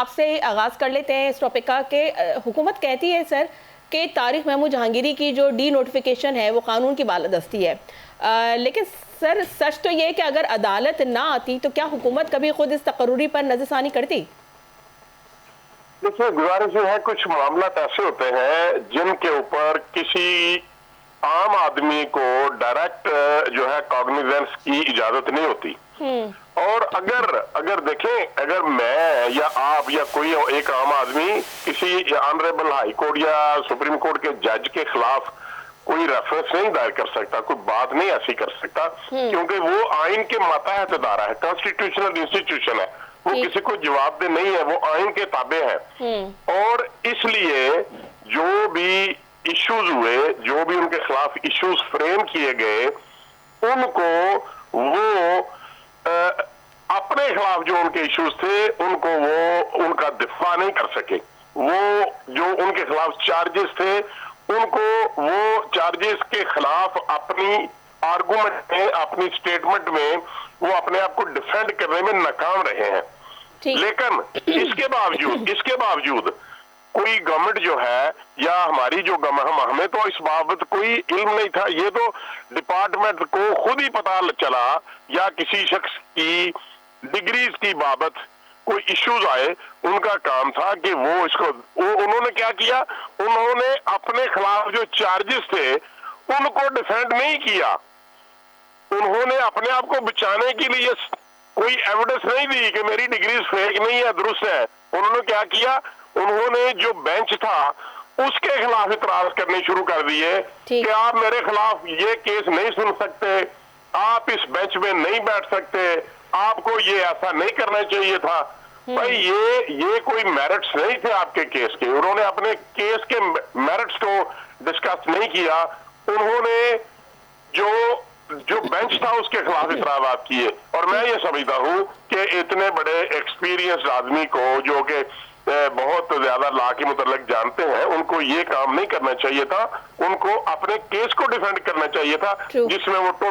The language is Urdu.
آپ سے آغاز کر لیتے ہیں اس ٹاپک کا کہ حکومت کہتی ہے سر کہ طارق محمود جہانگیری کی جو ڈی نوٹیفیکیشن ہے وہ قانون کی بالادستی ہے، لیکن سر سچ تو یہ کہ اگر عدالت نہ آتی تو کیا حکومت کبھی خود اس تقرری پر نظر ثانی کرتی؟ دیکھیے گزارش یہ ہے، کچھ معاملات ایسے ہوتے ہیں جن کے اوپر کسی عام آدمی کو ڈائریکٹ جو ہے کاگنیزنس کی اجازت نہیں ہوتی، اور اگر دیکھیں، اگر میں یا آپ یا کوئی ایک عام آدمی کسی آنریبل ہائی کورٹ یا سپریم کورٹ کے جج کے خلاف کوئی ریفرنس نہیں دائر کر سکتا، کوئی بات نہیں ایسی کر سکتا، کیونکہ وہ آئین کے ماتحت ادارہ ہے، کانسٹیٹیوشنل انسٹیٹیوشن ہے، وہ کسی کو جواب دہ نہیں ہے، وہ آئین کے تابع ہے۔ اور اس لیے جو بھی ایشوز ہوئے، جو بھی ان کے خلاف ایشوز فریم کیے گئے، ان کو وہ اپنے خلاف جو ان کے ایشوز تھے ان کو وہ ان کا دفاع نہیں کر سکے، وہ جو ان کے خلاف چارجز تھے ان کو وہ چارجز کے خلاف اپنی آرگومنٹ میں، اپنی سٹیٹمنٹ میں وہ اپنے آپ کو ڈیفینڈ کرنے میں ناکام رہے ہیں۔ لیکن اس کے باوجود کوئی گورنمنٹ جو ہے یا ہماری جو ہمیں تو اس بابت کوئی علم نہیں تھا، یہ تو ڈپارٹمنٹ کو خود ہی پتا چلا یا کسی شخص کی ڈگریز کی بابت کوئی ایشوز آئے، ان کا کام تھا کہ وہ اس کو انہوں نے کیا کیا، انہوں نے اپنے خلاف جو چارجز تھے ان کو ڈیفینڈ نہیں کیا، انہوں نے اپنے آپ کو بچانے کے لیے کوئی ایویڈنس نہیں دی کہ میری ڈگریز فیک نہیں ہے، درست ہے۔ انہوں نے کیا کیا، انہوں نے جو بینچ تھا اس کے خلاف اعتراض کرنے شروع کر دیے کہ آپ میرے خلاف یہ کیس نہیں سن سکتے، آپ اس بینچ میں نہیں بیٹھ سکتے، آپ کو یہ ایسا نہیں کرنا چاہیے تھا۔ بھائی یہ کوئی میرٹس نہیں تھے آپ کے کیس کے، انہوں نے اپنے کیس کے میرٹس کو ڈسکس نہیں کیا، انہوں نے جو بینچ تھا اس کے خلاف اعتراضات کیے۔ اور میں یہ سمجھتا ہوں کہ اتنے بڑے ایکسپیرینس آدمی کو جو کہ بہت زیادہ لا کے متعلق جانتے ہیں، ان کو یہ کام نہیں کرنا چاہیے تھا، ان کو اپنے کیس کو ڈیفینڈ کرنا چاہیے تھا، جس میں وہ ٹوٹل